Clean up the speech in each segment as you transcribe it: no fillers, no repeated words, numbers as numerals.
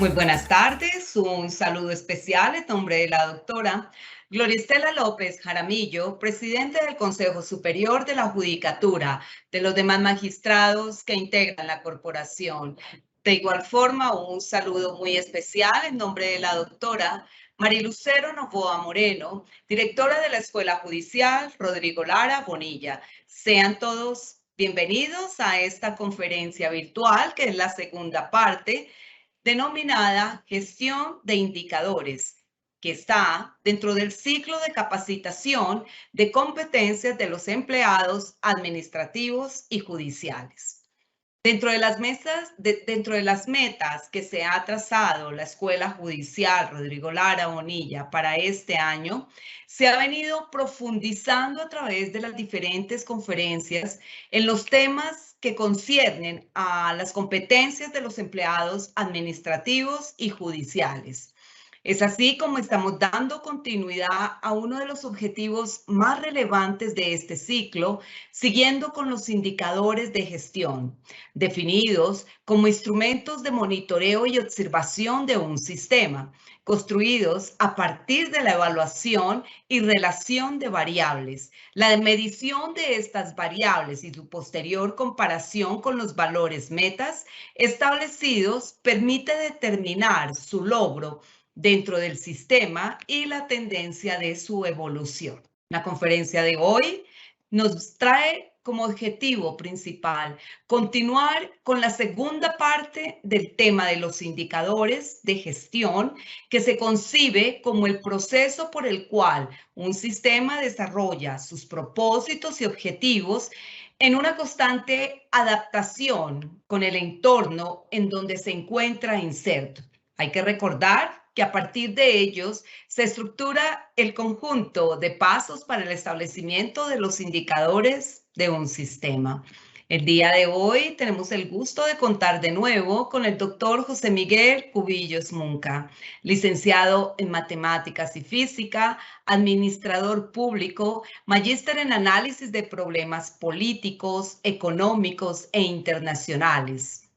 Muy buenas tardes, un saludo especial en nombre de la doctora Gloria Estela López Jaramillo, presidente del Consejo Superior de la Judicatura, de los demás magistrados que integran la corporación. De igual forma, un saludo muy especial en nombre de la doctora Marilucero Novoa Moreno, directora de la Escuela Judicial Rodrigo Lara Bonilla. Sean todos bienvenidos a esta conferencia virtual, que es la segunda parte, denominada Gestión de Indicadores, que está dentro del ciclo de capacitación de competencias de los empleados administrativos y judiciales. Dentro de las metas que se ha trazado la Escuela Judicial Rodrigo Lara Bonilla para este año, se ha venido profundizando a través de las diferentes conferencias en los temas que conciernen a las competencias de los empleados administrativos y judiciales. Es así como estamos dando continuidad a uno de los objetivos más relevantes de este ciclo, siguiendo con los indicadores de gestión, definidos como instrumentos de monitoreo y observación de un sistema, construidos a partir de la evaluación y relación de variables. La medición de estas variables y su posterior comparación con los valores metas establecidos permite determinar su logro dentro del sistema y la tendencia de su evolución. La conferencia de hoy nos trae como objetivo principal continuar con la segunda parte del tema de los indicadores de gestión, que se concibe como el proceso por el cual un sistema desarrolla sus propósitos y objetivos en una constante adaptación con el entorno en donde se encuentra inserto. Hay que recordar que a partir de ellos se estructura el conjunto de pasos para el establecimiento de los indicadores de un sistema. El día de hoy tenemos el gusto de contar de nuevo con el doctor José Miguel Cubillos Munca, licenciado en Matemáticas y Física, administrador público, magíster en análisis de problemas políticos, económicos e internacionales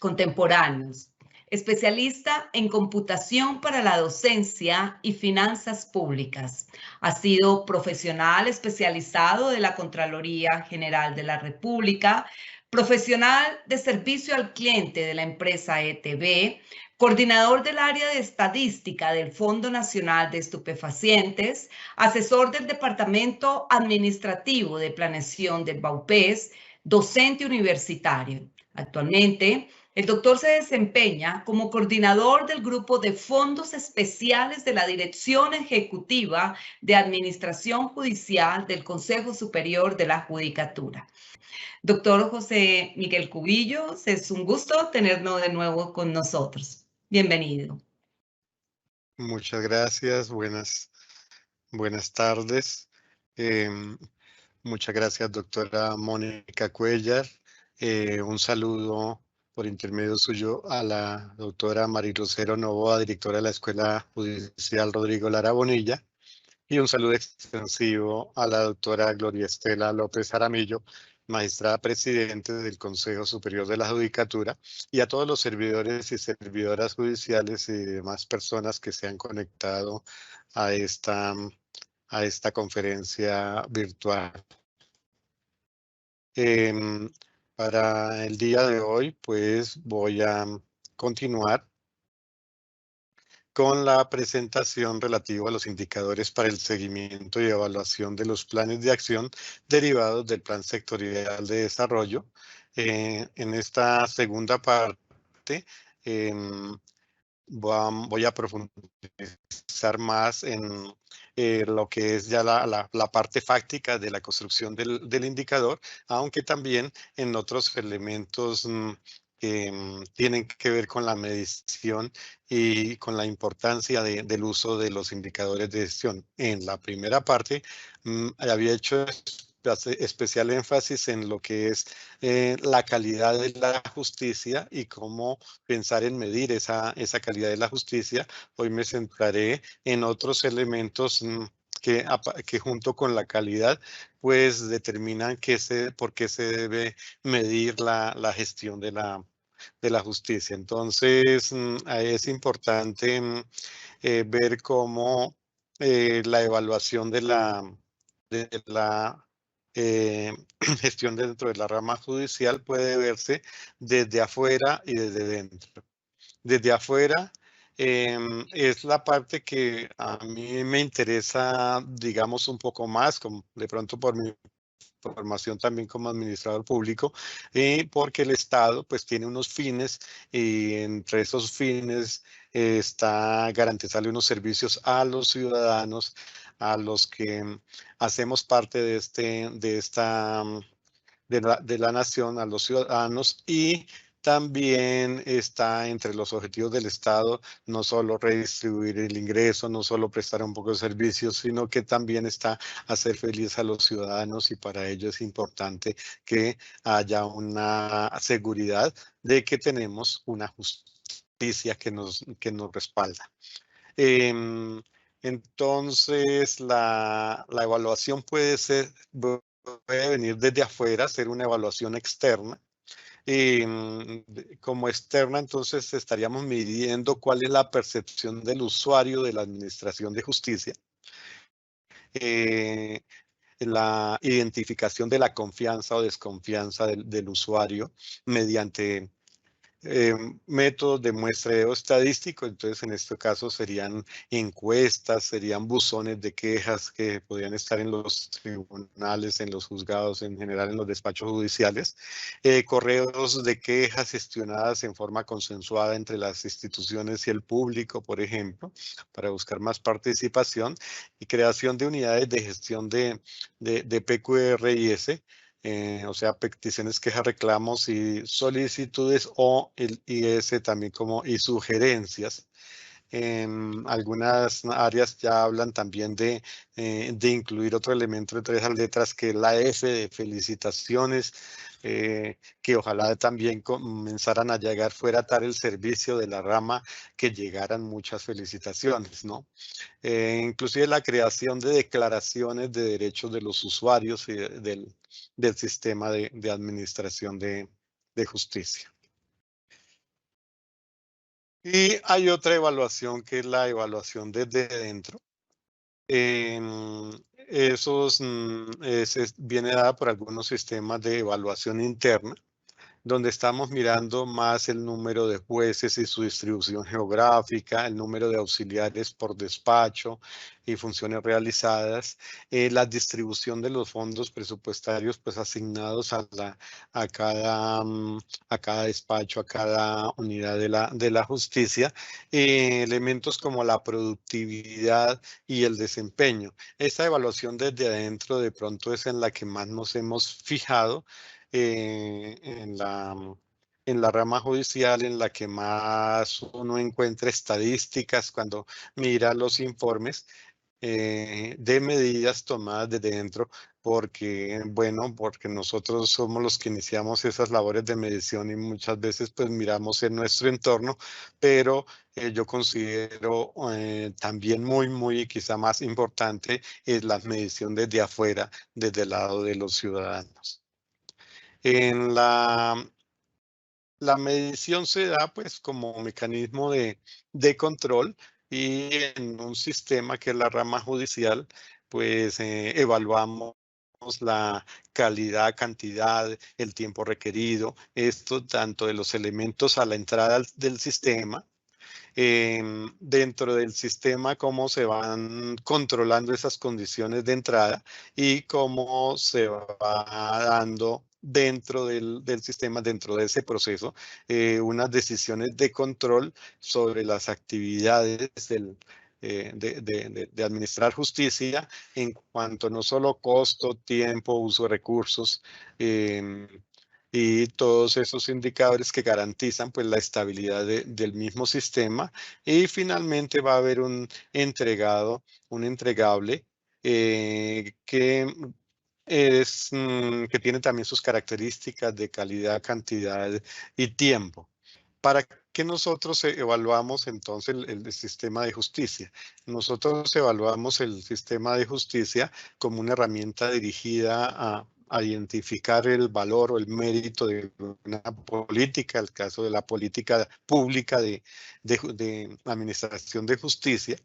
contemporáneos, especialista en computación para la docencia y finanzas públicas. Ha sido profesional especializado de la Contraloría General de la República, profesional de servicio al cliente de la empresa ETB, coordinador del área de estadística del Fondo Nacional de Estupefacientes, asesor del Departamento Administrativo de Planeación del BAUPES, docente universitario. Actualmente, el doctor se desempeña como coordinador del grupo de fondos especiales de la Dirección Ejecutiva de Administración Judicial del Consejo Superior de la Judicatura. Doctor José Miguel Cubillos, es un gusto tenerlo de nuevo con nosotros. Bienvenido. Muchas gracias, buenas tardes. Muchas gracias, doctora Mónica Cuellar. Un saludo por intermedio suyo a la doctora Marilucero Novoa, directora de la Escuela Judicial Rodrigo Lara Bonilla, y un saludo extensivo a la doctora Gloria Estela López Jaramillo, magistrada presidente del Consejo Superior de la Judicatura, y a todos los servidores y servidoras judiciales y demás personas que se han conectado a esta conferencia virtual. Para el día de hoy, pues voy a continuar con la presentación relativa a los indicadores para el seguimiento y evaluación de los planes de acción derivados del Plan Sectorial de Desarrollo. En esta segunda parte, voy a profundizar más en lo que es ya la parte fáctica de la construcción del indicador, aunque también en otros elementos que tienen que ver con la medición y con la importancia del uso de los indicadores de gestión. En la primera parte había hecho especial énfasis en lo que es la calidad de la justicia y cómo pensar en medir esa calidad de la justicia. Hoy me centraré en otros elementos que junto con la calidad, pues determinan por qué se debe medir la gestión de de la justicia. Entonces, es importante ver cómo la evaluación de la gestión dentro de la rama judicial puede verse desde afuera y desde dentro. Desde afuera es la parte que a mí me interesa, digamos, un poco más, como de pronto por mi formación también como administrador público, porque el Estado pues tiene unos fines y entre esos fines está garantizarle unos servicios a los ciudadanos, a los que hacemos parte de la nación, a los ciudadanos, y también está entre los objetivos del Estado no solo redistribuir el ingreso, no solo prestar un poco de servicios, sino que también está hacer feliz a los ciudadanos, y para ello es importante que haya una seguridad de que tenemos una justicia que nos respalda. Entonces, la evaluación puede venir desde afuera, ser una evaluación externa. Como externa, entonces estaríamos midiendo cuál es la percepción del usuario de la administración de justicia, la identificación de la confianza o desconfianza del usuario mediante métodos de muestreo estadístico. Entonces, en este caso serían encuestas, serían buzones de quejas que podrían estar en los tribunales, en los juzgados, en general en los despachos judiciales, correos de quejas gestionadas en forma consensuada entre las instituciones y el público, por ejemplo, para buscar más participación, y creación de unidades de gestión de PQRIS, o sea, peticiones, quejas, reclamos y solicitudes, o el IS también y sugerencias. Algunas áreas ya hablan también de incluir otro elemento entre esas letras, que es la F de felicitaciones, que ojalá también comenzaran a llegar, fuera tal el servicio de la rama que llegaran muchas felicitaciones, ¿no? Inclusive la creación de declaraciones de derechos de los usuarios y del sistema de administración de justicia. Y hay otra evaluación, que es la evaluación desde dentro. Viene dada por algunos sistemas de evaluación interna, donde estamos mirando más el número de jueces y su distribución geográfica, el número de auxiliares por despacho y funciones realizadas, la distribución de los fondos presupuestarios pues asignados a cada despacho, a cada unidad de la justicia, elementos como la productividad y el desempeño. Esta evaluación desde adentro de pronto es en la que más nos hemos fijado, en la rama judicial, en la que más uno encuentra estadísticas cuando mira los informes de medidas tomadas desde dentro, porque nosotros somos los que iniciamos esas labores de medición y muchas veces pues miramos en nuestro entorno, pero yo considero también muy quizá más importante es la medición desde afuera, desde el lado de los ciudadanos. La medición se da pues como mecanismo de control, y en un sistema que es la rama judicial, pues evaluamos la calidad, cantidad, el tiempo requerido, esto tanto de los elementos a la entrada del sistema, dentro del sistema, cómo se van controlando esas condiciones de entrada y cómo se va dando dentro del sistema, dentro de ese proceso, unas decisiones de control sobre las actividades de administrar justicia, en cuanto no solo costo, tiempo, uso de recursos, y todos esos indicadores que garantizan pues la estabilidad del mismo sistema. Y finalmente va a haber un entregable, que tiene también sus características de calidad, cantidad y tiempo. ¿Para qué nosotros evaluamos entonces el sistema de justicia? Nosotros evaluamos el sistema de justicia como una herramienta dirigida a identificar el valor o el mérito de una política, el caso de la política pública de administración de justicia,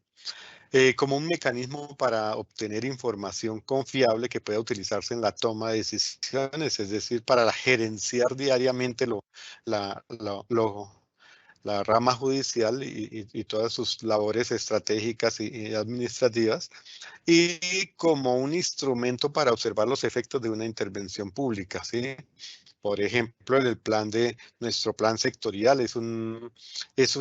como un mecanismo para obtener información confiable que pueda utilizarse en la toma de decisiones, es decir, para gerenciar diariamente la rama judicial y todas sus labores estratégicas y administrativas, y como un instrumento para observar los efectos de una intervención pública, ¿sí? Por ejemplo, en el nuestro plan sectorial es un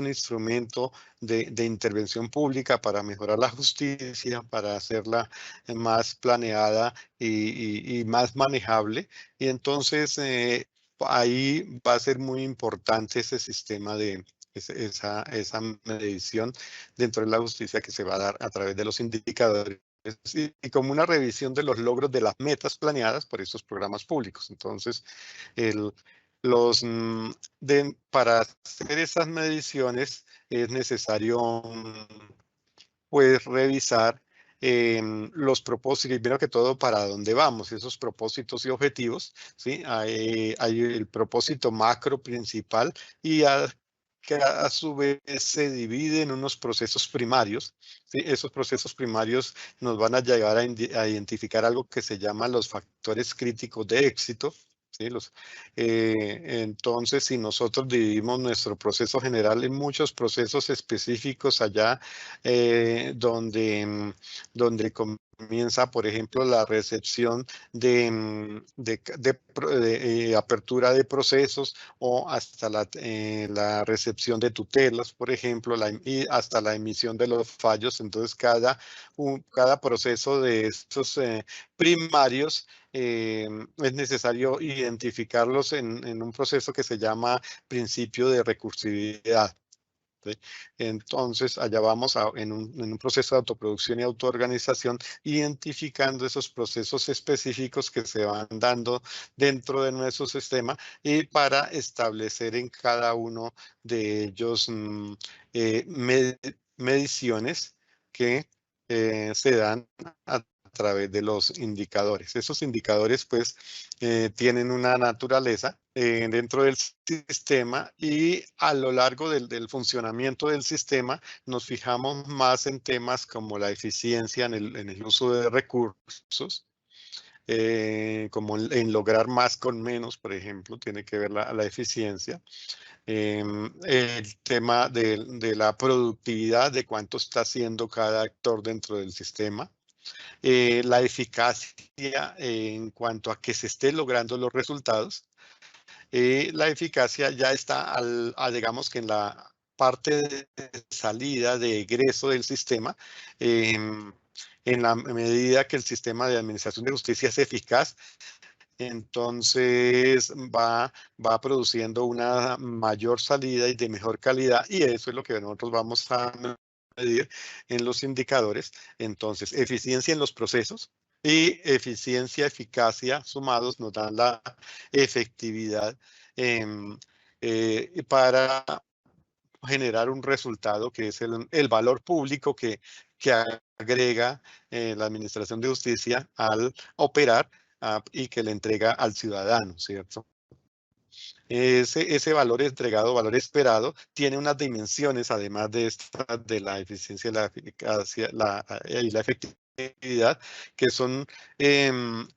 instrumento de intervención pública para mejorar la justicia, para hacerla más planeada y más manejable. Y entonces ahí va a ser muy importante ese sistema esa medición dentro de la justicia que se va a dar a través de los indicadores y como una revisión de los logros de las metas planeadas por estos programas públicos. Entonces, el, para hacer esas mediciones es necesario pues revisar los propósitos, y primero que todo, para dónde vamos, esos propósitos y objetivos, ¿sí? Hay el propósito macro principal y que a su vez se divide en unos procesos primarios, ¿sí? Esos procesos primarios nos van a llevar a identificar algo que se llama los factores críticos de éxito, ¿sí? Entonces, si nosotros dividimos nuestro proceso general en muchos procesos específicos allá, donde comienza, por ejemplo, la recepción de apertura de procesos o hasta la recepción de tutelas, por ejemplo, y hasta la emisión de los fallos. Entonces, cada proceso de estos primarios es necesario identificarlos en un proceso que se llama principio de recursividad. ¿Sí? Entonces, allá vamos en un proceso de autoproducción y autoorganización, identificando esos procesos específicos que se van dando dentro de nuestro sistema y para establecer en cada uno de ellos mediciones que se dan a través de los indicadores. Esos indicadores, pues, tienen una naturaleza dentro del sistema, y a lo largo del funcionamiento del sistema nos fijamos más en temas como la eficiencia en el uso de recursos, como en lograr más con menos, por ejemplo, tiene que ver la eficiencia. El tema de la productividad, de cuánto está haciendo cada actor dentro del sistema. La eficacia en cuanto a que se esté logrando los resultados. La eficacia ya está, digamos que en la parte de salida, de egreso del sistema, en la medida que el sistema de administración de justicia es eficaz, entonces va produciendo una mayor salida y de mejor calidad, y eso es lo que nosotros vamos a medir en los indicadores. Entonces, eficiencia en los procesos y eficiencia, eficacia sumados nos dan la efectividad para generar un resultado que es el valor público que agrega la Administración de Justicia al operar y que le entrega al ciudadano, ¿cierto? Ese valor entregado, valor esperado, tiene unas dimensiones, además de la eficiencia, la eficacia y la efectividad, que son en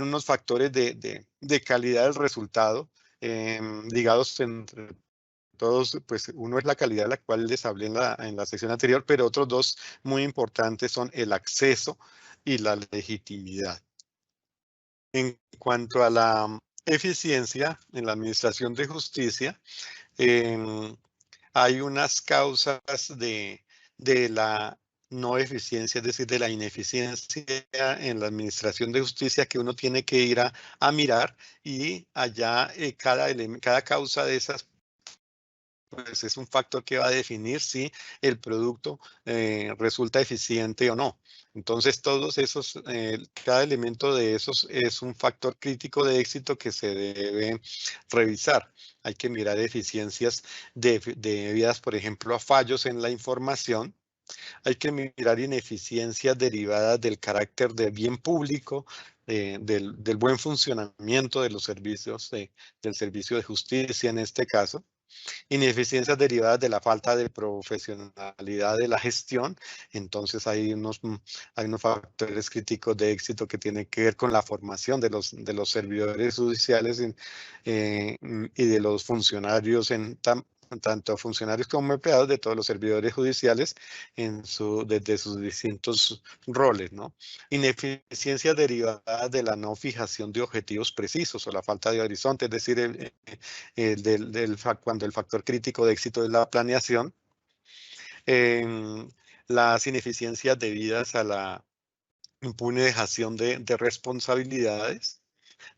unos factores de calidad del resultado, ligados entre todos. Pues uno es la calidad, de la cual les hablé en la sección anterior, pero otros dos muy importantes son el acceso y la legitimidad. En cuanto a la eficiencia en la administración de justicia, hay unas causas de la no eficiencia, es decir, de la ineficiencia en la administración de justicia, que uno tiene que ir a mirar, y allá cada causa de esas pues es un factor que va a definir si el producto resulta eficiente o no. Entonces, todos esos, cada elemento de esos es un factor crítico de éxito que se debe revisar. Hay que mirar eficiencias debidas, por ejemplo, a fallos en la información, Hay que mirar ineficiencias derivadas del carácter de bien público, del buen funcionamiento de los servicios, del servicio de justicia en este caso. Ineficiencias derivadas de la falta de profesionalidad de la gestión. Entonces hay unos factores críticos de éxito que tienen que ver con la formación de los servidores judiciales y de los funcionarios tanto funcionarios como empleados de todos los servidores judiciales desde sus distintos roles, ¿no? Ineficiencias derivadas de la no fijación de objetivos precisos o la falta de horizonte, es decir, cuando el factor crítico de éxito es la planeación. Las ineficiencias debidas a la impune dejación de responsabilidades,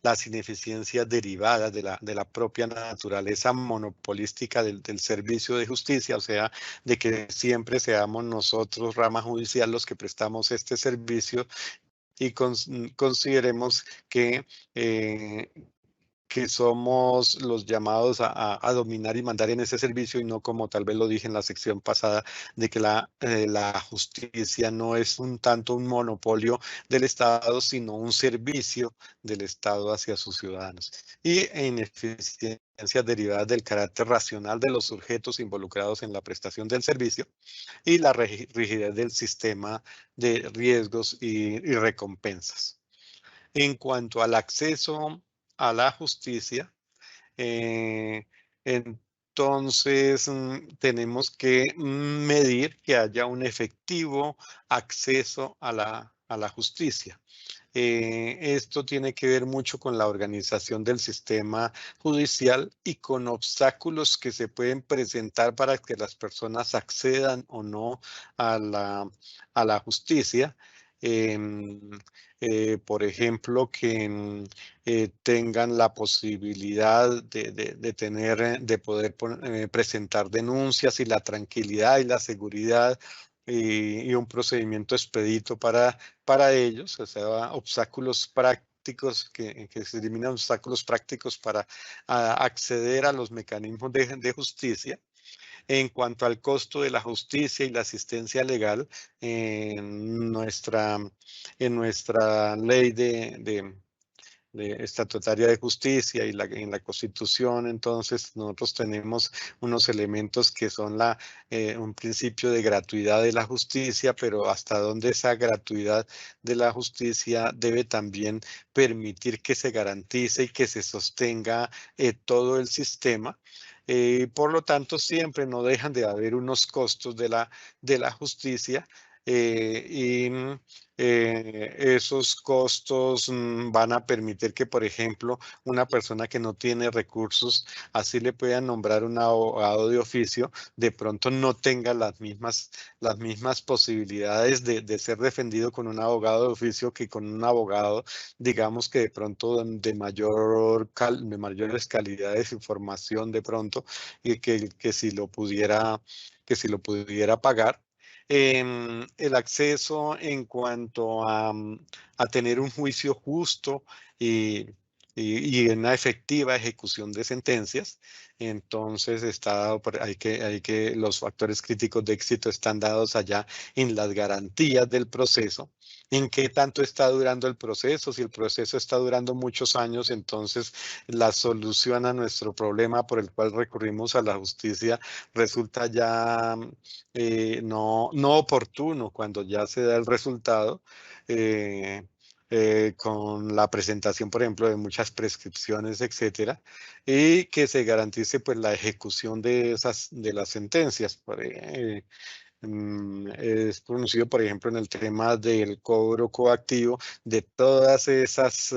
las ineficiencias derivadas de la propia naturaleza monopolística del servicio de justicia, o sea, de que siempre seamos nosotros, rama judicial, los que prestamos este servicio y consideremos que somos los llamados a dominar y mandar en ese servicio y no como tal vez lo dije en la sección pasada, de que la justicia no es un tanto un monopolio del Estado, sino un servicio del Estado hacia sus ciudadanos. Y ineficiencias derivadas del carácter racional de los sujetos involucrados en la prestación del servicio y la rigidez del sistema de riesgos y recompensas. En cuanto al acceso a la justicia, eh, entonces tenemos que medir que haya un efectivo acceso a la justicia. Esto tiene que ver mucho con la organización del sistema judicial y con obstáculos que se pueden presentar para que las personas accedan o no a la justicia. Em, por ejemplo, que tengan la posibilidad de poder presentar denuncias y la tranquilidad y la seguridad y un procedimiento expedito para ellos, o sea, obstáculos prácticos, que se eliminan obstáculos prácticos para acceder a los mecanismos de justicia. En cuanto al costo de la justicia y la asistencia legal, en nuestra ley estatutaria de justicia y en la Constitución, entonces nosotros tenemos unos elementos que son un principio de gratuidad de la justicia, pero hasta dónde esa gratuidad de la justicia debe también permitir que se garantice y que se sostenga todo el sistema. Por lo tanto, siempre no dejan de haber unos costos de la justicia y esos costos van a permitir que, por ejemplo, una persona que no tiene recursos, así le puedan nombrar un abogado de oficio, de pronto no tenga las mismas posibilidades de ser defendido con un abogado de oficio que con un abogado, digamos que de pronto de mayores calidades de información de pronto, y que si lo pudiera pagar. El acceso en cuanto a tener un juicio justo y, y una efectiva ejecución de sentencias. Entonces los factores críticos de éxito están dados allá en las garantías del proceso. ¿En qué tanto está durando el proceso? Si el proceso está durando muchos años, entonces la solución a nuestro problema por el cual recurrimos a la justicia resulta ya no oportuno cuando ya se da el resultado, con la presentación, por ejemplo, de muchas prescripciones, etcétera, y que se garantice pues la ejecución de las sentencias. Es conocido, por ejemplo, en el tema del cobro coactivo de todas esas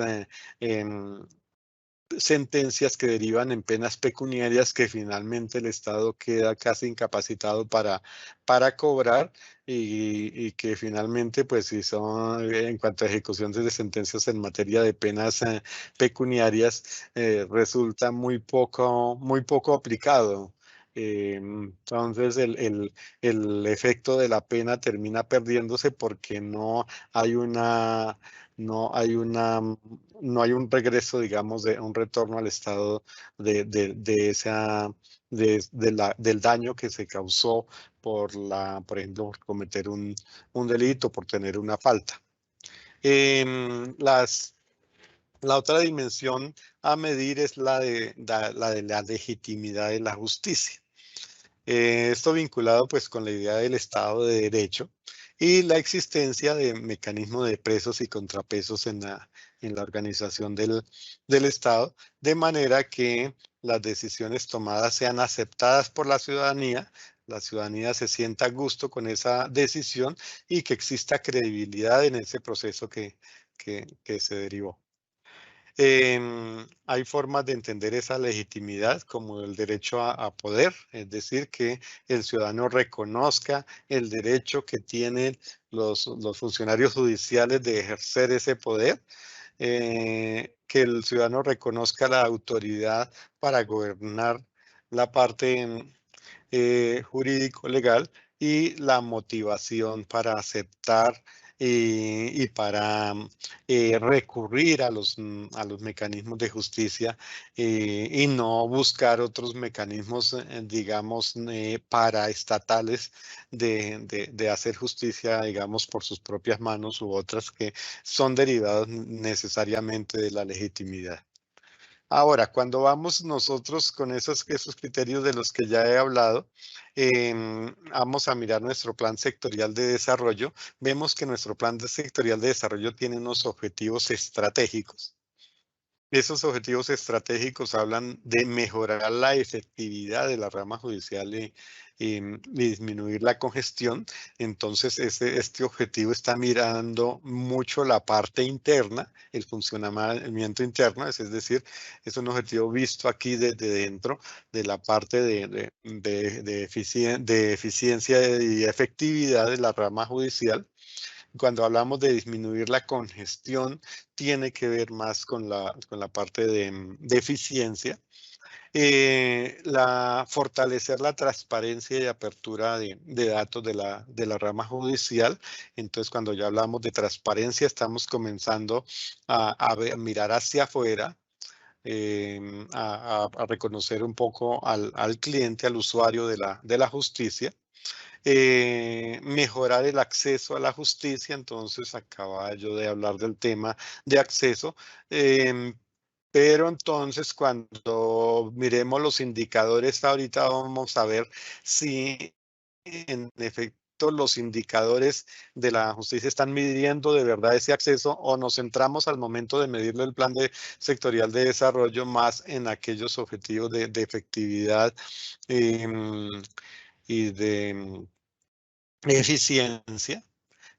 sentencias que derivan en penas pecuniarias que finalmente el Estado queda casi incapacitado para cobrar y que finalmente, pues si son en cuanto a ejecuciones de sentencias en materia de penas pecuniarias, resulta muy poco aplicado. Entonces el efecto de la pena termina perdiéndose porque no hay no hay un regreso, digamos, de un retorno al estado del daño que se causó por ejemplo, por cometer un delito, por tener una falta. La otra dimensión a medir es la legitimidad de la justicia. Esto vinculado pues con la idea del Estado de Derecho y la existencia de mecanismos de presos y contrapesos en la organización del Estado, de manera que las decisiones tomadas sean aceptadas por la ciudadanía se sienta a gusto con esa decisión y que exista credibilidad en ese proceso que se derivó. Hay formas de entender esa legitimidad como el derecho a poder, es decir, que el ciudadano reconozca el derecho que tienen los funcionarios judiciales de ejercer ese poder, que el ciudadano reconozca la autoridad para gobernar la parte jurídico-legal y la motivación para aceptar y para recurrir a los mecanismos de justicia y no buscar otros mecanismos, digamos, paraestatales de hacer justicia, digamos, por sus propias manos u otras que son derivados necesariamente de la legitimidad. Ahora, cuando vamos nosotros con esos criterios de los que ya he hablado, vamos a mirar nuestro plan sectorial de desarrollo, vemos que nuestro plan sectorial de desarrollo tiene unos objetivos estratégicos. Esos objetivos estratégicos hablan de mejorar la efectividad de la rama judicial y disminuir la congestión. Entonces, este objetivo está mirando mucho la parte interna, el funcionamiento interno, es decir, es un objetivo visto aquí desde dentro de la parte de eficiencia y efectividad de la rama judicial. Cuando hablamos de disminuir la congestión, tiene que ver más con la parte de eficiencia. Fortalecer la transparencia y apertura de datos de la rama judicial. Entonces, cuando ya hablamos de transparencia, estamos comenzando a mirar hacia afuera, a reconocer un poco al cliente, al usuario de la justicia. Mejorar el acceso a la justicia, entonces acaba yo de hablar del tema de acceso, pero entonces cuando miremos los indicadores, ahorita vamos a ver si en efecto los indicadores de la justicia están midiendo de verdad ese acceso o nos centramos al momento de medirlo el plan sectorial de desarrollo más en aquellos objetivos de efectividad y de eficiencia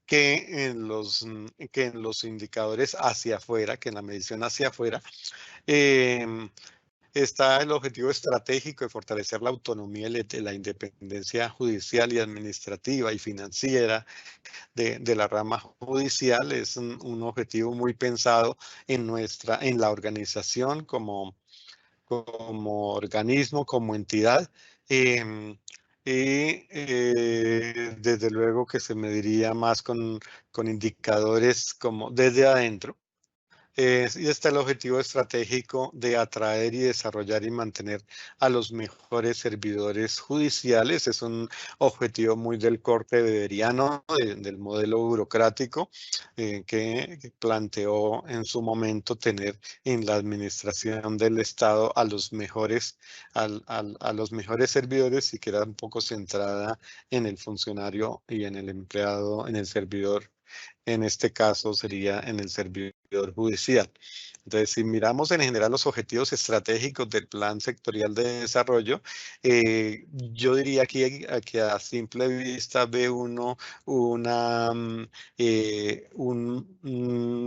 que en los indicadores hacia afuera, que en la medición hacia afuera, está el objetivo estratégico de fortalecer la autonomía y la independencia judicial y administrativa y financiera de la rama judicial. Es un objetivo muy pensado en la organización como organismo, como entidad. Desde luego que se mediría más con indicadores como desde adentro. Y está el objetivo estratégico de atraer y desarrollar y mantener a los mejores servidores judiciales. Es un objetivo muy del corte weberiano, del modelo burocrático que planteó en su momento tener en la administración del Estado a los mejores servidores y que era un poco centrada en el funcionario y en el empleado, en el servidor. En este caso sería en el servidor judicial. Entonces, si miramos en general los objetivos estratégicos del Plan Sectorial de Desarrollo, yo diría que a simple vista ve uno un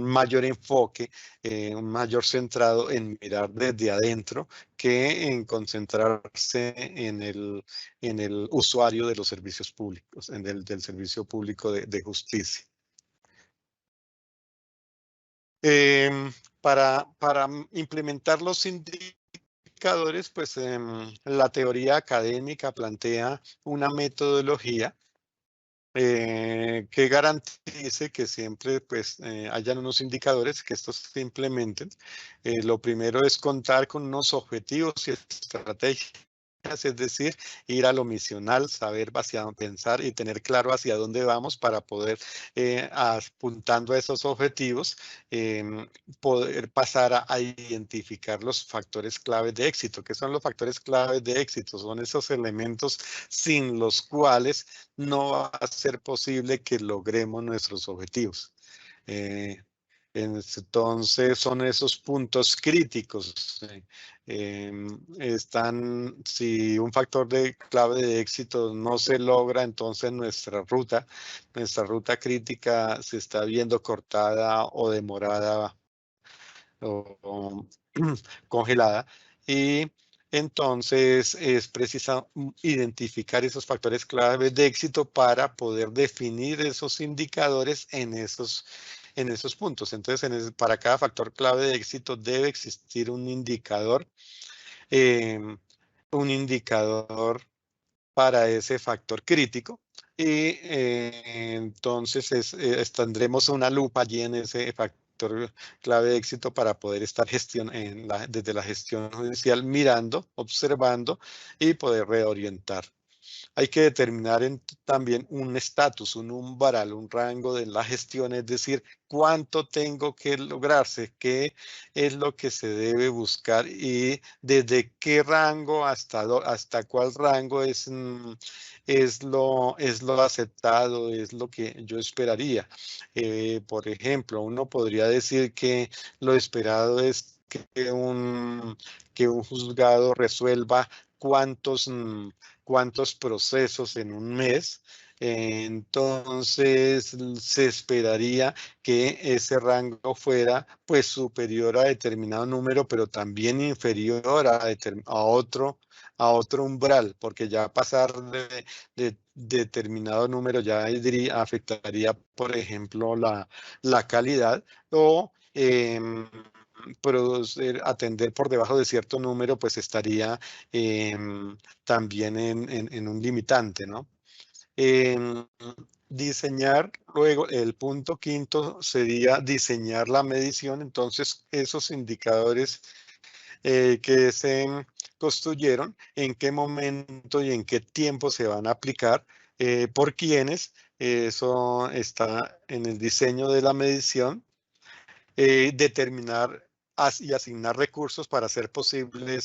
mayor enfoque, un mayor centrado en mirar desde adentro que en concentrarse en el usuario de los servicios públicos, del servicio público de justicia. Para implementar los indicadores, pues la teoría académica plantea una metodología que garantice que siempre pues, hayan unos indicadores que estos se implementen. Lo primero es contar con unos objetivos y estrategias, es decir, ir a lo misional, saber hacia dónde pensar y tener claro hacia dónde vamos para poder, apuntando a esos objetivos, poder pasar a identificar los factores claves de éxito. ¿Qué son los factores claves de éxito? Son esos elementos sin los cuales no va a ser posible que logremos nuestros objetivos. Entonces son esos puntos críticos. Si un factor de clave de éxito no se logra, entonces nuestra ruta crítica se está viendo cortada o demorada o congelada. Y entonces es preciso identificar esos factores clave de éxito para poder definir esos indicadores en esos puntos. Entonces, para cada factor clave de éxito debe existir un indicador para ese factor crítico. Y entonces tendremos una lupa allí en ese factor clave de éxito para poder estar desde la gestión judicial mirando, observando y poder reorientar. Hay que determinar también un estatus, un umbral, un rango de la gestión, es decir, cuánto tengo que lograrse, qué es lo que se debe buscar y desde qué rango hasta cuál rango es lo aceptado, es lo que yo esperaría. Por ejemplo, uno podría decir que lo esperado es que un juzgado resuelva cuántos procesos en un mes. Entonces se esperaría que ese rango fuera pues superior a determinado número, pero también inferior a otro umbral, porque ya pasar de determinado número ya afectaría, por ejemplo, la calidad o atender por debajo de cierto número, pues estaría también en un limitante, ¿no? Diseñar, luego el punto quinto sería diseñar la medición. Entonces, esos indicadores que se construyeron, en qué momento y en qué tiempo se van a aplicar, por quiénes, eso está en el diseño de la medición. Determinar y asignar recursos para hacer posible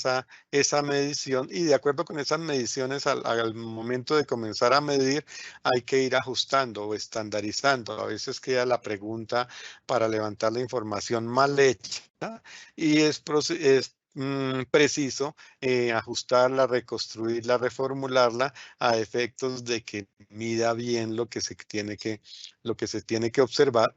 esa medición, y de acuerdo con esas mediciones al momento de comenzar a medir hay que ir ajustando o estandarizando. A veces queda la pregunta para levantar la información mal hecha y es preciso ajustarla, reconstruirla, reformularla a efectos de que mida bien lo que se tiene que observar.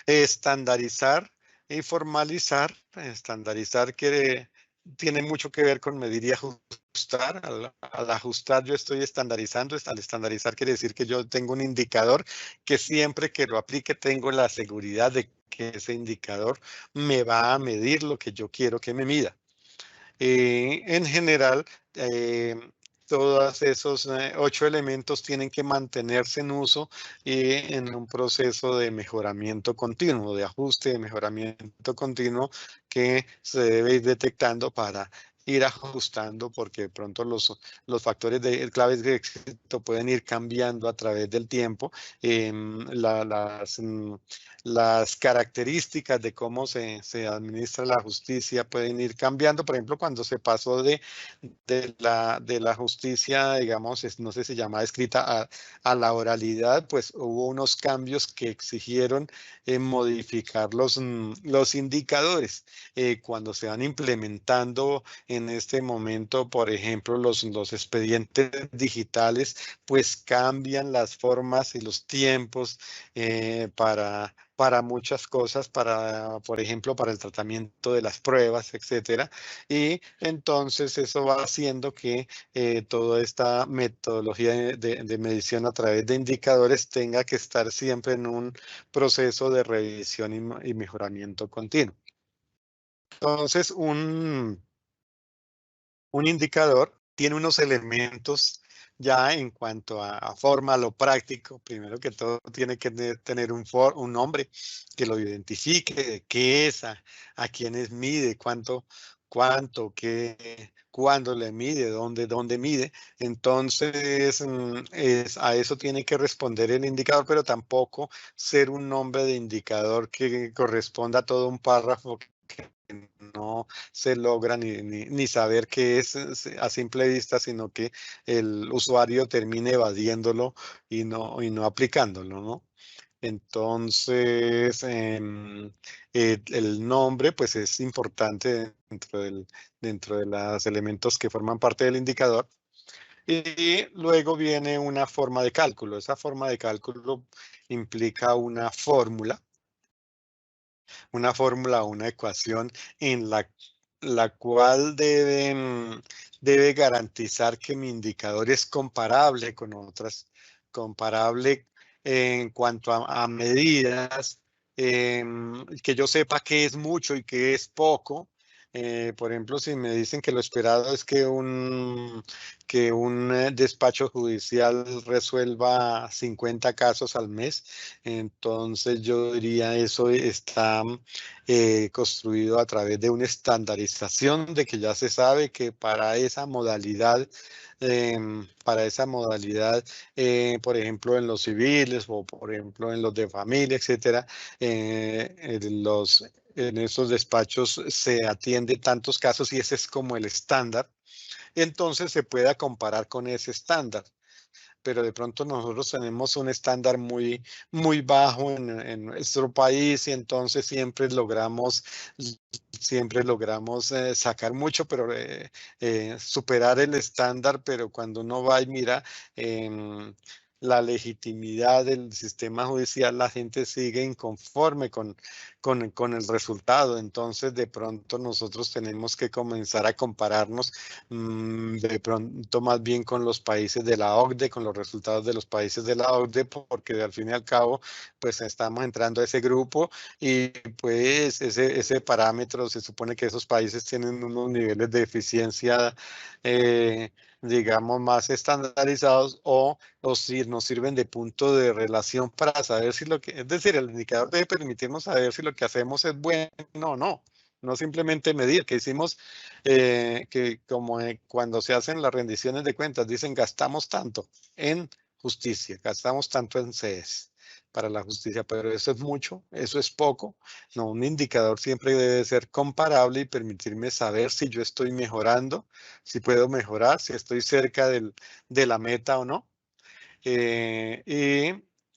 Estandarizar y formalizar. Estandarizar tiene mucho que ver con medir y ajustar. Al ajustar yo estoy estandarizando. Al estandarizar quiere decir que yo tengo un indicador que siempre que lo aplique tengo la seguridad de que ese indicador me va a medir lo que yo quiero que me mida. En general, todos esos 8 elementos tienen que mantenerse en uso y en un proceso de mejoramiento continuo, de ajuste, de mejoramiento continuo que se debe ir detectando para ir ajustando, porque de pronto los factores claves de éxito pueden ir cambiando a través del tiempo. Las características de cómo se administra la justicia pueden ir cambiando. Por ejemplo, cuando se pasó de la justicia, digamos, no sé si se llama escrita a la oralidad, pues hubo unos cambios que exigieron modificar los indicadores. Cuando se van implementando en este momento, por ejemplo, los expedientes digitales, pues cambian las formas y los tiempos para muchas cosas, por ejemplo, para el tratamiento de las pruebas, etcétera. Y entonces eso va haciendo que toda esta metodología de medición a través de indicadores tenga que estar siempre en un proceso de revisión y mejoramiento continuo. Entonces, un indicador tiene unos elementos Ya en cuanto a forma, a lo práctico, primero que todo tiene que tener un nombre que lo identifique, qué es, a quiénes mide, cuándo le mide, dónde mide. Entonces, a eso tiene que responder el indicador, pero tampoco ser un nombre de indicador que corresponda a todo un párrafo que no se logra ni saber qué es a simple vista, sino que el usuario termine evadiéndolo y no aplicándolo, ¿no? Entonces, el nombre pues es importante dentro de los elementos que forman parte del indicador. Y luego viene una forma de cálculo. Esa forma de cálculo implica una ecuación en la cual debe garantizar que mi indicador es comparable con otras, comparable en cuanto a medidas, que yo sepa qué es mucho y qué es poco. Por ejemplo, si me dicen que lo esperado es que un despacho judicial resuelva 50 casos al mes, entonces yo diría eso está construido a través de una estandarización de que ya se sabe que por ejemplo, en los civiles o por ejemplo en los de familia, etcétera, en esos despachos se atiende tantos casos y ese es como el estándar. Entonces se pueda comparar con ese estándar, pero de pronto nosotros tenemos un estándar muy bajo en nuestro país y entonces siempre logramos sacar mucho, pero superar el estándar, pero cuando uno va y mira la legitimidad del sistema judicial, la gente sigue inconforme con el resultado. Entonces, de pronto nosotros tenemos que comenzar a compararnos de pronto más bien con los países de la OCDE, con los resultados de los países de la OCDE, porque al fin y al cabo, pues estamos entrando a ese grupo y pues ese parámetro se supone que esos países tienen unos niveles de eficiencia, digamos, más estandarizados o si nos sirven de punto de relación para saber si es decir, el indicador debe permitirnos saber si lo que hacemos es bueno o no. No simplemente medir, que hicimos que como cuando se hacen las rendiciones de cuentas, dicen gastamos tanto en justicia, gastamos tanto en CES para la justicia, pero eso es mucho, eso es poco. No, un indicador siempre debe ser comparable y permitirme saber si yo estoy mejorando, si puedo mejorar, si estoy cerca de la meta o no.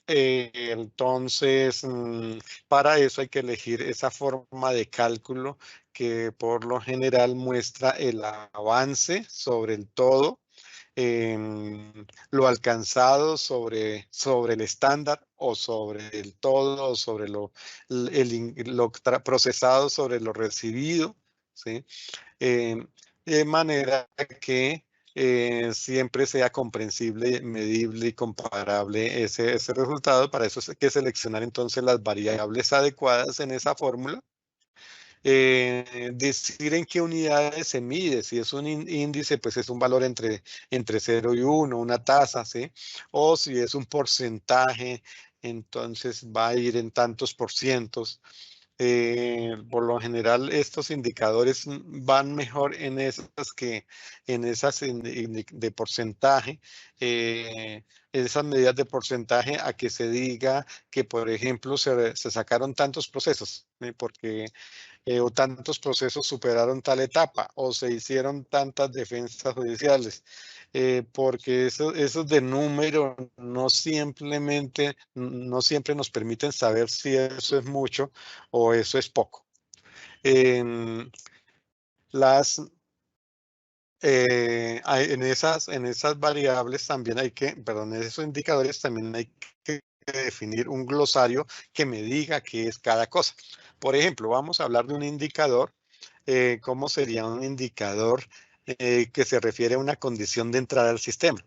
Entonces, para eso hay que elegir esa forma de cálculo que por lo general muestra el avance sobre el todo, lo alcanzado sobre el estándar o sobre el todo, o sobre lo procesado sobre lo recibido, ¿sí? De manera que siempre sea comprensible, medible y comparable ese resultado. Para eso hay que seleccionar entonces las variables adecuadas en esa fórmula. Decir en qué unidades se mide. Si es un índice, pues es un valor entre 0 y 1, una tasa, ¿sí? O si es un porcentaje, entonces va a ir en tantos por cientos. Por lo general, estos indicadores van mejor en esas de porcentaje, esas medidas de porcentaje, a que se diga que, por ejemplo, se sacaron tantos procesos, porque o tantos procesos superaron tal etapa, o se hicieron tantas defensas judiciales, porque esos de número no siempre nos permiten saber si eso es mucho o eso es poco. En las en esas variables también perdón, en esos indicadores también hay que definir un glosario que me diga qué es cada cosa. Por ejemplo, vamos a hablar de un indicador. ¿Cómo sería un indicador que se refiere a una condición de entrada al sistema?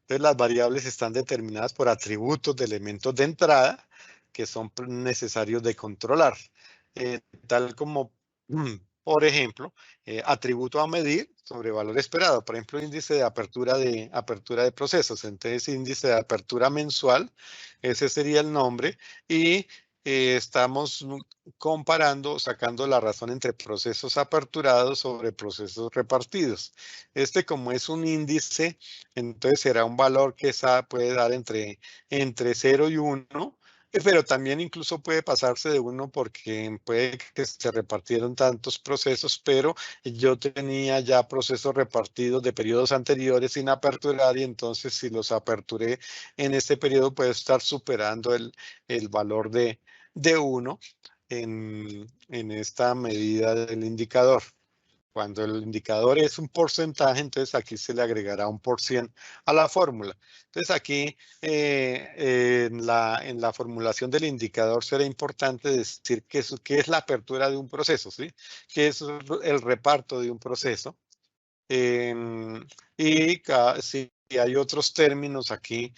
Entonces, las variables están determinadas por atributos de elementos de entrada que son necesarios de controlar, tal como Por ejemplo, atributo a medir sobre valor esperado, por ejemplo, índice de apertura de procesos. Entonces, índice de apertura mensual, ese sería el nombre, y estamos comparando, sacando la razón entre procesos aperturados sobre procesos repartidos. Como es un índice, entonces será un valor que puede dar entre 0 y 1. Pero también incluso puede pasarse de 1 porque puede que se repartieron tantos procesos, pero yo tenía ya procesos repartidos de periodos anteriores sin aperturar, y entonces si los aperturé en este periodo puede estar superando el valor de 1 en esta medida del indicador. Cuando el indicador es un porcentaje, entonces aquí se le agregará un % a la fórmula. Entonces aquí en la formulación del indicador será importante decir qué es la apertura de un proceso, ¿sí? ¿Qué es el reparto de un proceso? Y si hay otros términos aquí,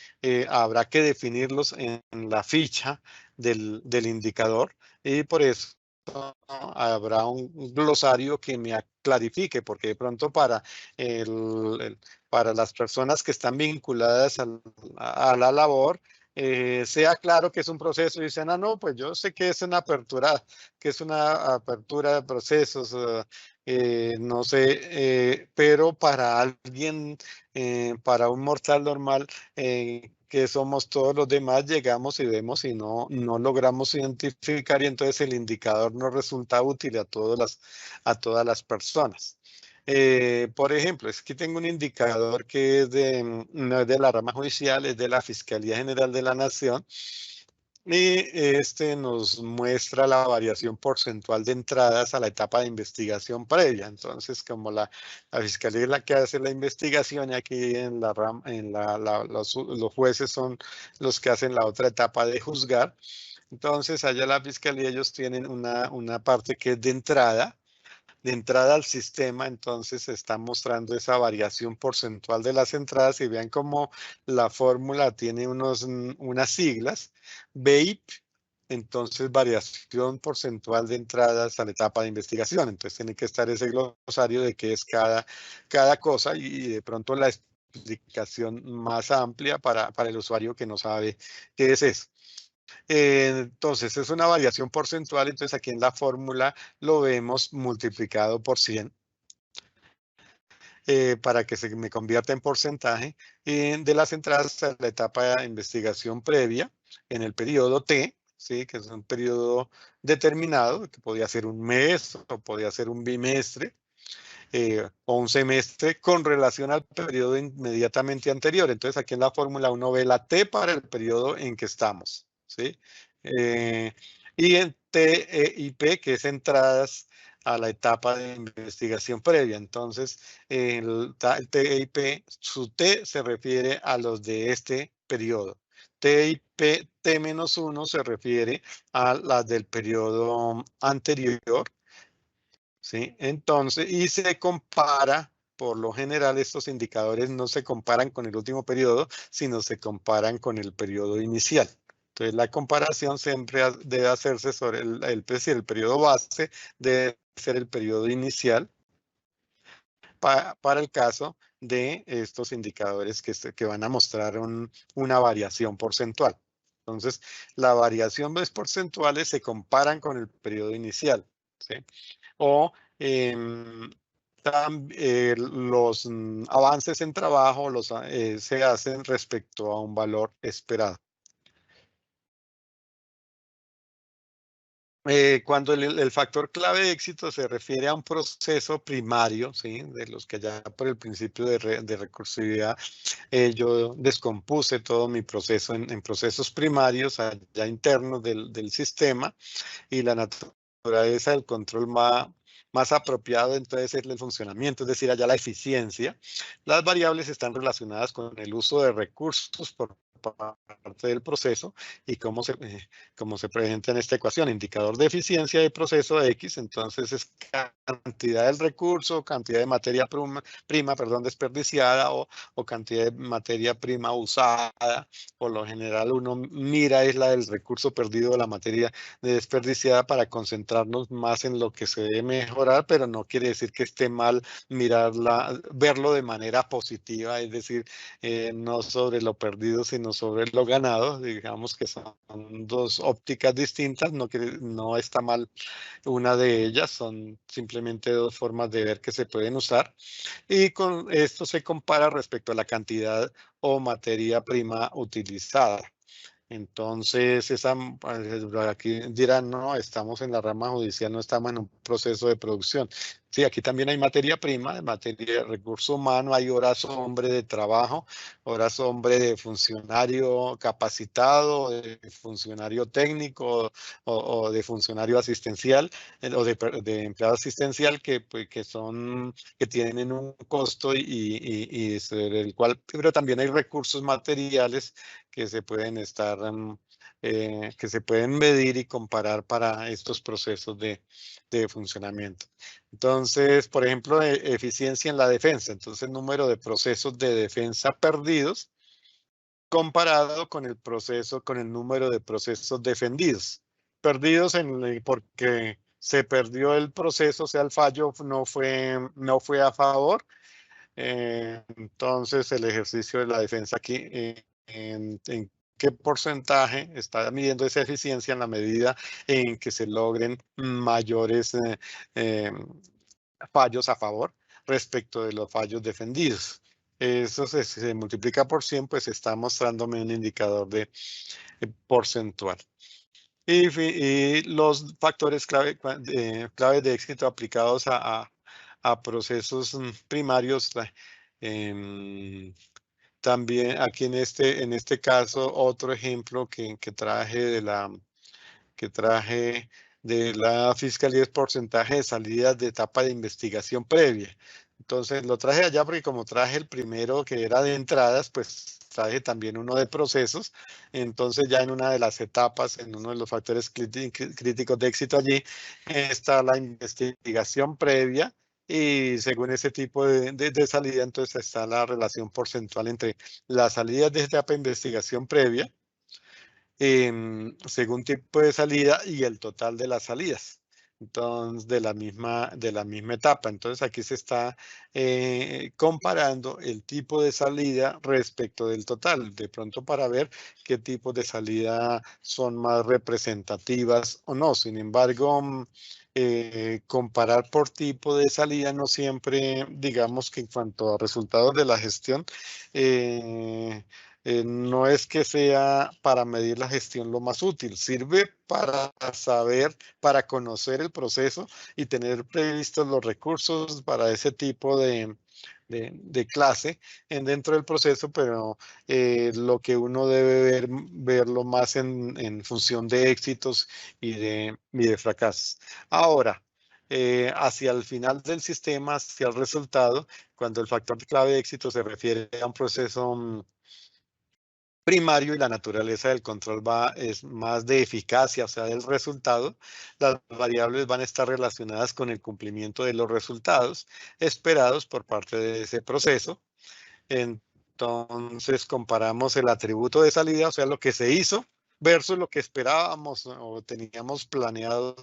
habrá que definirlos en la ficha del indicador, y por eso habrá un glosario que me clarifique, porque de pronto para las personas que están vinculadas a la labor, sea claro que es un proceso y dicen, no, pues yo sé que es una apertura, de procesos, no sé, pero para alguien, para un mortal normal, que somos todos los demás, llegamos y vemos y no logramos identificar, y entonces el indicador no resulta útil a todas las personas. Por ejemplo, aquí tengo un indicador que no es de la rama judicial, es de la Fiscalía General de la Nación, y nos muestra la variación porcentual de entradas a la etapa de investigación previa. Entonces, como la Fiscalía es la que hace la investigación, y aquí en la rama, los jueces son los que hacen la otra etapa de juzgar. Entonces, allá la Fiscalía, ellos tienen una parte que es de entrada al sistema. Entonces está mostrando esa variación porcentual de las entradas, y vean cómo la fórmula tiene unas siglas, BIP, entonces variación porcentual de entradas a la etapa de investigación. Entonces tiene que estar ese glosario de qué es cada cosa, y de pronto la explicación más amplia para el usuario que no sabe qué es eso. Entonces es una variación porcentual, entonces aquí en la fórmula lo vemos multiplicado por 100, para que se me convierta en porcentaje de las entradas a la etapa de investigación previa en el periodo T, ¿sí? Que es un periodo determinado, que podía ser un mes o podía ser un bimestre, o un semestre, con relación al periodo inmediatamente anterior. Entonces aquí en la fórmula uno ve la T para el periodo en que estamos, ¿sí? Y en TIP, que es entradas a la etapa de investigación previa. Entonces, el TIP, su T se refiere a los de este periodo. TIP T-1 se refiere a las del periodo anterior, ¿sí? Entonces, y se compara, por lo general estos indicadores no se comparan con el último periodo, sino se comparan con el periodo inicial. Entonces, la comparación siempre debe hacerse sobre el periodo base debe ser el periodo inicial para el caso de estos indicadores que van a mostrar una variación porcentual. Entonces, las variaciones porcentuales se comparan con el periodo inicial, ¿sí? O los avances en trabajo se hacen respecto a un valor esperado. Cuando el factor clave de éxito se refiere a un proceso primario, ¿sí? De los que ya por el principio de recursividad, yo descompuse todo mi proceso en procesos primarios allá internos del sistema, y la naturaleza del control más apropiado entonces es el funcionamiento, es decir, allá la eficiencia. Las variables están relacionadas con el uso de recursos por parte del proceso y cómo se presenta en esta ecuación. Indicador de eficiencia de proceso X, entonces es cantidad del recurso, cantidad de materia prima, desperdiciada o cantidad de materia prima usada. Por lo general uno mira es la del recurso perdido, la materia desperdiciada, para concentrarnos más en lo que se debe mejorar, pero no quiere decir que esté mal verlo de manera positiva, es decir, no sobre lo perdido, sino sobre lo ganado. Digamos que son dos ópticas distintas, no está mal una de ellas, son simplemente dos formas de ver que se pueden usar. Y con esto se compara respecto a la cantidad o materia prima utilizada. Entonces, aquí dirán, no, estamos en la rama judicial, no estamos en un proceso de producción. Sí, aquí también hay materia prima, materia de recurso humano, hay horas hombre de trabajo, horas hombre de funcionario capacitado, de funcionario técnico o de funcionario asistencial o de empleado asistencial pues, que tienen un costo y sobre el cual, pero también hay recursos materiales que se pueden que se pueden medir y comparar para estos procesos de funcionamiento. Entonces, por ejemplo, eficiencia en la defensa. Entonces, el número de procesos de defensa perdidos comparado con el número de procesos defendidos. Perdidos porque se perdió el proceso, o sea, el fallo no fue a favor. Entonces, el ejercicio de la defensa aquí, en qué porcentaje está midiendo esa eficiencia en la medida en que se logren mayores fallos a favor respecto de los fallos defendidos. Eso se multiplica por 100, pues está mostrándome un indicador de porcentual. Y los factores clave de éxito aplicados a procesos primarios. También aquí en este caso, otro ejemplo que traje de la fiscalía es porcentaje de salidas de etapa de investigación previa. Entonces lo traje allá porque como traje el primero que era de entradas, pues traje también uno de procesos. Entonces ya en una de las etapas, en uno de los factores críticos de éxito allí, está la investigación previa. Y según ese tipo de salida, entonces está la relación porcentual entre las salidas de etapa de investigación previa, según tipo de salida y el total de las salidas. Entonces, de la misma etapa. Entonces, aquí se está comparando el tipo de salida respecto del total, de pronto para ver qué tipos de salida son más representativas o no. Sin embargo, comparar por tipo de salida no siempre, digamos que en cuanto a resultados de la gestión, no es que sea para medir la gestión lo más útil, sirve para saber, para conocer el proceso y tener previstos los recursos para ese tipo de clase dentro del proceso, pero lo que uno debe verlo más en función de éxitos y de fracasos. Ahora, hacia el final del sistema, hacia el resultado, cuando el factor clave de éxito se refiere a un proceso primario y la naturaleza del control es más de eficacia, o sea, del resultado, las variables van a estar relacionadas con el cumplimiento de los resultados esperados por parte de ese proceso. Entonces, comparamos el atributo de salida, o sea, lo que se hizo, versus lo que esperábamos o teníamos planeado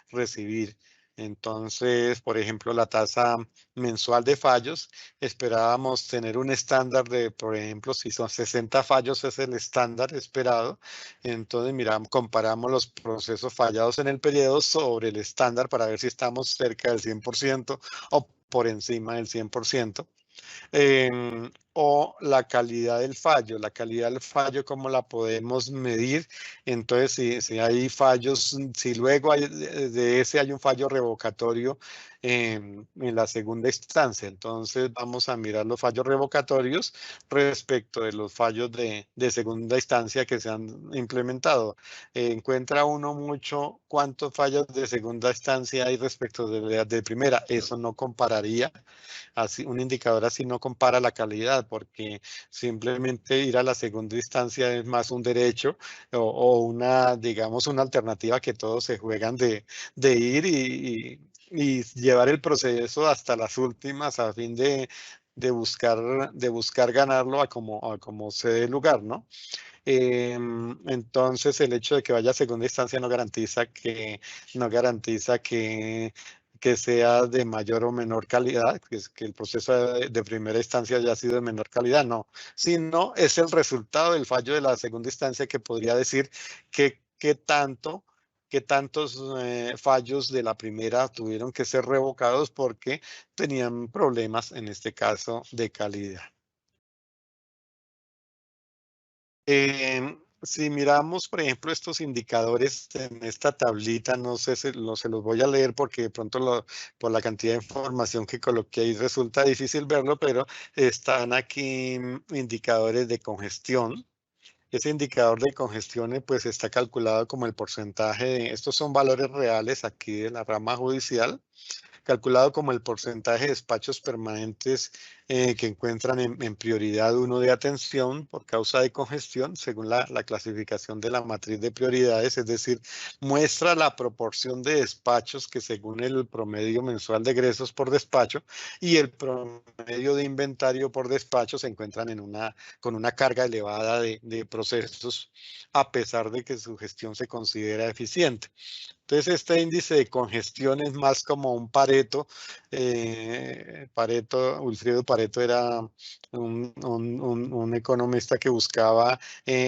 recibir. Entonces, por ejemplo, la tasa mensual de fallos, esperábamos tener un estándar de, por ejemplo, si son 60 fallos es el estándar esperado. Entonces, comparamos los procesos fallados en el periodo sobre el estándar para ver si estamos cerca del 100% o por encima del 100%. O la calidad del fallo. La calidad del fallo, ¿cómo la podemos medir? Entonces, si hay fallos, si luego de ese hay un fallo revocatorio en la segunda instancia. Entonces vamos a mirar los fallos revocatorios respecto de los fallos de segunda instancia que se han implementado. Encuentra uno mucho cuántos fallos de segunda instancia hay respecto de primera. Eso no compararía. Así, un indicador así no compara la calidad, porque simplemente ir a la segunda instancia es más un derecho o una, digamos, una alternativa que todos se juegan de ir y llevar el proceso hasta las últimas a fin de buscar ganarlo a como se dé lugar, ¿no? Entonces, el hecho de que vaya a segunda instancia no garantiza que sea de mayor o menor calidad, que el proceso de primera instancia haya sido de menor calidad, no, sino es el resultado del fallo de la segunda instancia que podría decir qué tantos fallos de la primera tuvieron que ser revocados porque tenían problemas, en este caso, de calidad. Si miramos, por ejemplo, estos indicadores en esta tablita, no sé, se los voy a leer porque de pronto por la cantidad de información que coloqué ahí resulta difícil verlo, pero están aquí indicadores de congestión. Ese indicador de congestión pues está calculado como el porcentaje estos son valores reales aquí de la rama judicial, calculado como el porcentaje de despachos permanentes que encuentran en prioridad 1 de atención por causa de congestión, según la clasificación de la matriz de prioridades, es decir, muestra la proporción de despachos que según el promedio mensual de egresos por despacho y el promedio de inventario por despacho se encuentran con una carga elevada de procesos, a pesar de que su gestión se considera eficiente. Entonces, este índice de congestión es más como un Pareto. Wilfredo Pareto era un economista que buscaba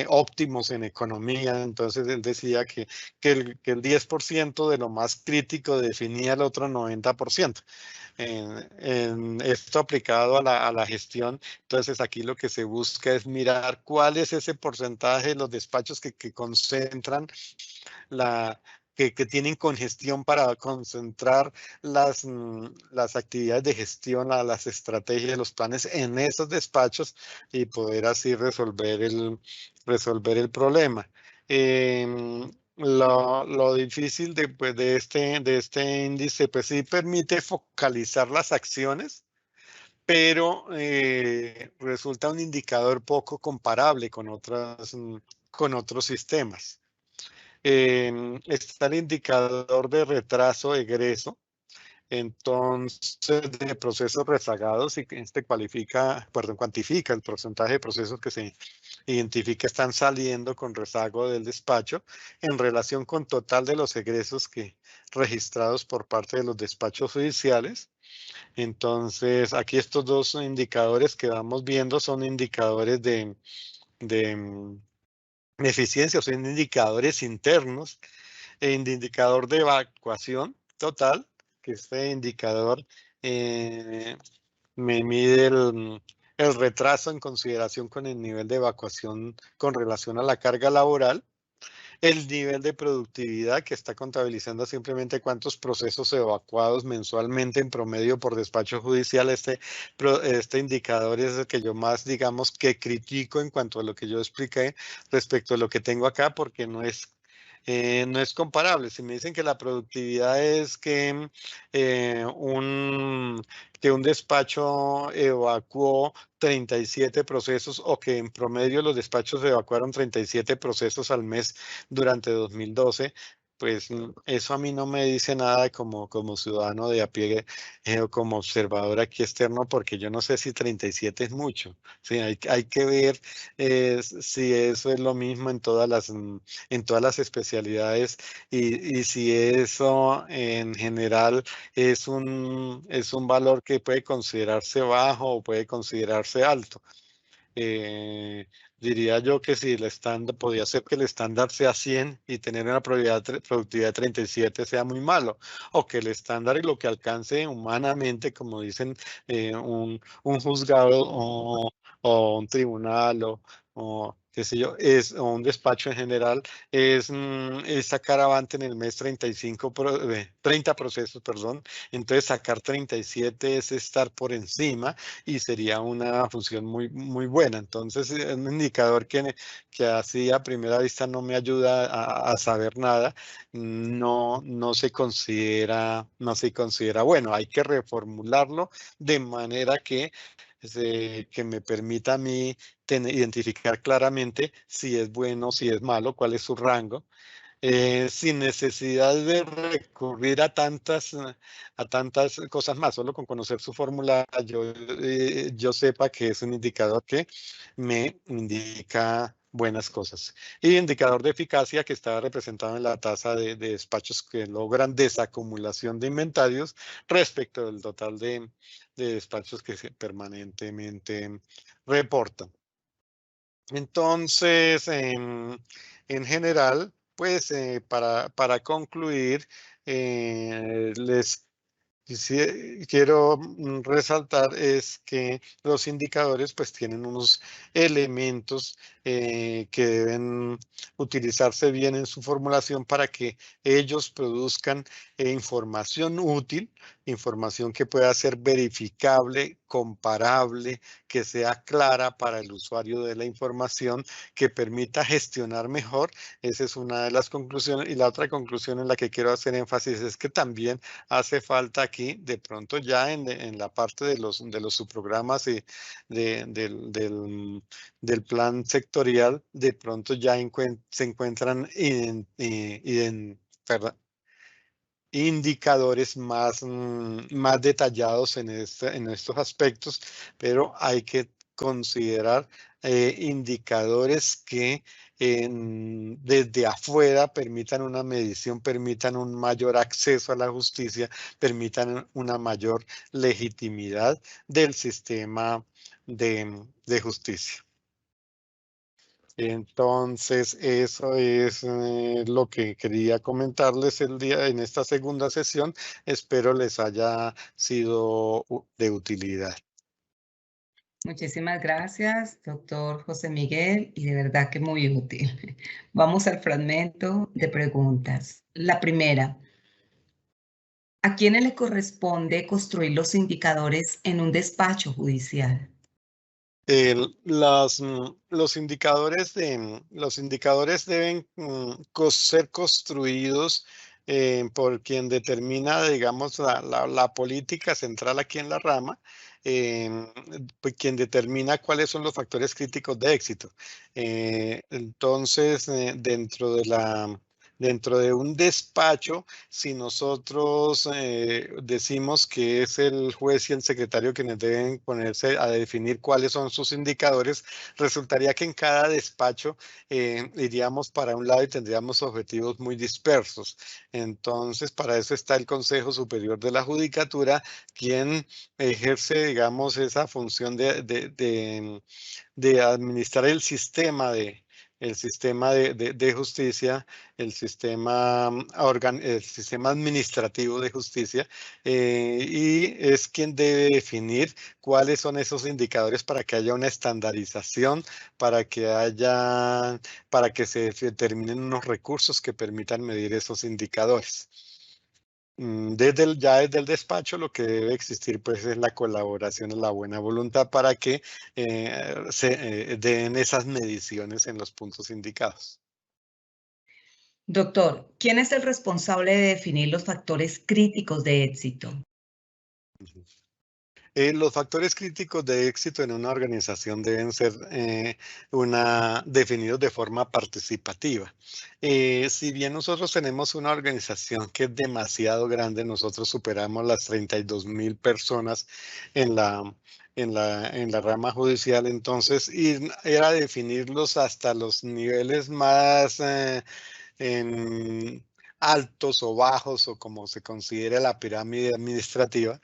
óptimos en economía. Entonces, él decía que el 10% de lo más crítico definía el otro 90%. En esto aplicado a la gestión, entonces aquí lo que se busca es mirar cuál es ese porcentaje de los despachos que concentran que tienen congestión para concentrar las actividades de gestión, las estrategias, los planes en esos despachos y poder así resolver el problema. Lo difícil de este índice, pues sí permite focalizar las acciones, pero resulta un indicador poco comparable con otros sistemas. Está el indicador de retraso egreso, entonces de procesos rezagados y este cuantifica el porcentaje de procesos que se identifica están saliendo con rezago del despacho en relación con total de los egresos registrados por parte de los despachos judiciales. Entonces, aquí estos dos indicadores que vamos viendo son indicadores de eficiencia, son indicadores internos. El indicador de evacuación total, que este indicador me mide el retraso en consideración con el nivel de evacuación con relación a la carga laboral. El nivel de productividad, que está contabilizando simplemente cuántos procesos evacuados mensualmente en promedio por despacho judicial. Este indicador es el que yo más, digamos, que critico en cuanto a lo que yo expliqué respecto a lo que tengo acá, porque no es comparable. Si me dicen que la productividad es que un despacho evacuó 37 procesos o que en promedio los despachos evacuaron 37 procesos al mes durante 2012, pues eso a mí no me dice nada como ciudadano de a pie o como observador aquí externo, porque yo no sé si 37 es mucho. Sí, hay que ver si eso es lo mismo en todas las especialidades y si eso en general es un valor que puede considerarse bajo o puede considerarse alto. Diría yo que si el estándar, podría ser que el estándar sea 100 y tener una productividad de 37 sea muy malo, o que el estándar y lo que alcance humanamente, como dicen un juzgado o un tribunal o qué sé yo, o un despacho en general, es sacar avante en el mes 30 procesos, perdón. Entonces sacar 37 es estar por encima y sería una función muy, muy buena. Entonces es un indicador que así a primera vista no me ayuda a saber nada. No se considera bueno. Hay que reformularlo de manera que me permita a mí identificar claramente si es bueno, si es malo, cuál es su rango, sin necesidad de recurrir a tantas cosas más. Solo con conocer su fórmula, yo sepa que es un indicador que me indica buenas cosas. Y indicador de eficacia que está representado en la tasa de despachos que logran desacumulación de inventarios respecto del total de despachos que se permanentemente reportan. Entonces, en general, pues para concluir, les quiero resaltar es que los indicadores pues tienen unos elementos que deben utilizarse bien en su formulación para que ellos produzcan información útil, información que pueda ser verificable, comparable, que sea clara para el usuario de la información, que permita gestionar mejor. Esa es una de las conclusiones. Y la otra conclusión en la que quiero hacer énfasis es que también hace falta aquí, de pronto ya en la parte de los subprogramas y del plan sectorial, de pronto ya se encuentran perdón, indicadores más detallados en estos aspectos, pero hay que considerar indicadores que desde afuera permitan una medición, permitan un mayor acceso a la justicia, permitan una mayor legitimidad del sistema de justicia. Entonces, eso es lo que quería comentarles en esta segunda sesión. Espero les haya sido de utilidad. Muchísimas gracias, doctor José Miguel, y de verdad que muy útil. Vamos al fragmento de preguntas. La primera, ¿a quiénes le corresponde construir los indicadores en un despacho judicial? Los indicadores deben ser construidos por quien determina, digamos, la política central aquí en la rama, pues, quien determina cuáles son los factores críticos de éxito. Entonces, dentro de un despacho, si nosotros decimos que es el juez y el secretario quienes deben ponerse a definir cuáles son sus indicadores, resultaría que en cada despacho iríamos para un lado y tendríamos objetivos muy dispersos. Entonces, para eso está el Consejo Superior de la Judicatura, quien ejerce, digamos, esa función de administrar el sistema de justicia, el sistema administrativo de justicia, y es quien debe definir cuáles son esos indicadores para que haya una estandarización, para que se determinen unos recursos que permitan medir esos indicadores. Ya desde el despacho lo que debe existir pues es la colaboración, la buena voluntad para que se den esas mediciones en los puntos indicados. Doctor, ¿quién es el responsable de definir los factores críticos de éxito? Los factores críticos de éxito en una organización deben ser definidos de forma participativa. Si bien nosotros tenemos una organización que es demasiado grande, nosotros superamos las 32,000 personas en la rama judicial, entonces era definirlos hasta los niveles más altos o bajos o como se considere la pirámide administrativa.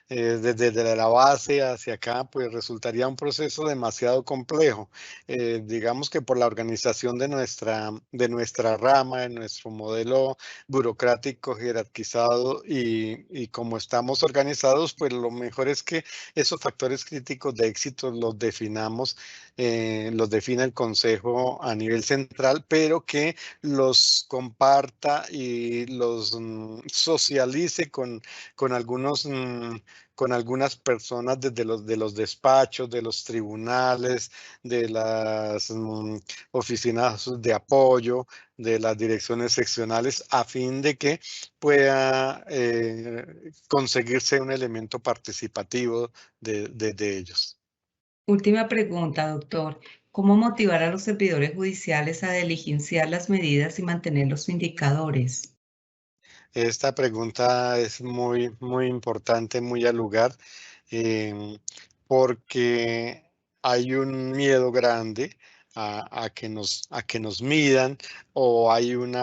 Desde la base hacia acá, pues resultaría un proceso demasiado complejo. Digamos que por la organización de nuestra rama, de nuestro modelo burocrático jerarquizado y como estamos organizados, pues lo mejor es que esos factores críticos de éxito los definamos los define el Consejo a nivel central, pero que los comparta y los socialice con algunos con algunas personas desde de los despachos, de los tribunales, de las oficinas de apoyo, de las direcciones seccionales, a fin de que pueda conseguirse un elemento participativo de ellos. Última pregunta, doctor. ¿Cómo motivar a los servidores judiciales a diligenciar las medidas y mantener los indicadores? Esta pregunta es muy importante, muy al lugar, porque hay un miedo grande a que nos midan, o hay un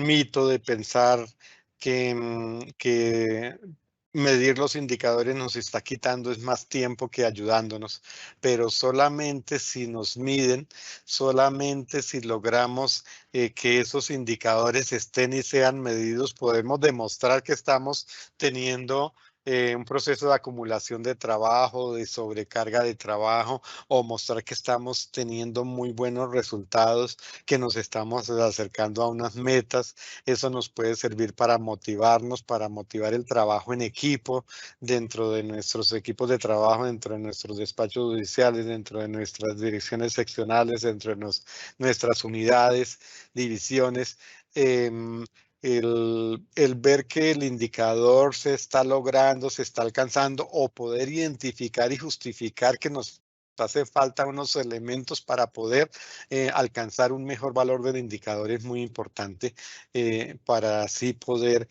mito de pensar que medir los indicadores nos está quitando es más tiempo que ayudándonos, pero solamente si nos miden, solamente si logramos que esos indicadores estén y sean medidos, podemos demostrar que estamos teniendo un proceso de acumulación de trabajo, de sobrecarga de trabajo, o mostrar que estamos teniendo muy buenos resultados, que nos estamos acercando a unas metas. Eso nos puede servir para motivarnos, para motivar el trabajo en equipo, dentro de nuestros equipos de trabajo, dentro de nuestros despachos judiciales, dentro de nuestras direcciones seccionales, dentro de nuestras unidades, divisiones. El ver que el indicador se está logrando, se está alcanzando, o poder identificar y justificar que nos hace falta unos elementos para poder alcanzar un mejor valor del indicador es muy importante, para así poder,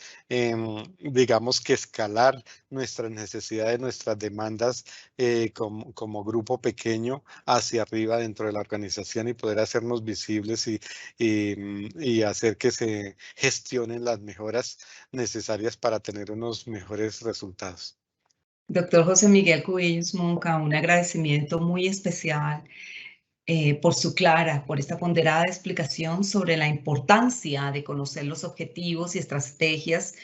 digamos que escalar nuestras necesidades, nuestras demandas como grupo pequeño hacia arriba dentro de la organización, y poder hacernos visibles y hacer que se gestionen las mejoras necesarias para tener unos mejores resultados. Doctor José Miguel Cubillos Monca, un agradecimiento muy especial por esta ponderada explicación sobre la importancia de conocer los objetivos y estrategias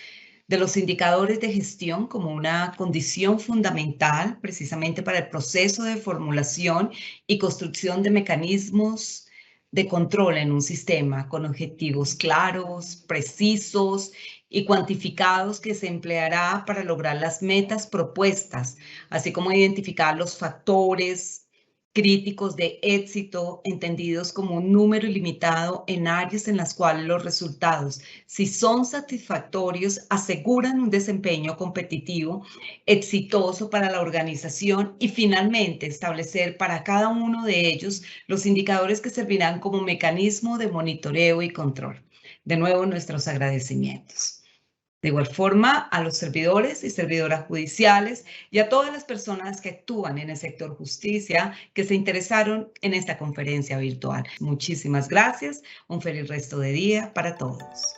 de los indicadores de gestión como una condición fundamental precisamente para el proceso de formulación y construcción de mecanismos de control en un sistema con objetivos claros, precisos y cuantificados que se empleará para lograr las metas propuestas, así como identificar los factores críticos de éxito, entendidos como un número ilimitado en áreas en las cuales los resultados, si son satisfactorios, aseguran un desempeño competitivo exitoso para la organización, y finalmente establecer para cada uno de ellos los indicadores que servirán como mecanismo de monitoreo y control. De nuevo, nuestros agradecimientos. De igual forma, a los servidores y servidoras judiciales y a todas las personas que actúan en el sector justicia que se interesaron en esta conferencia virtual. Muchísimas gracias. Un feliz resto de día para todos.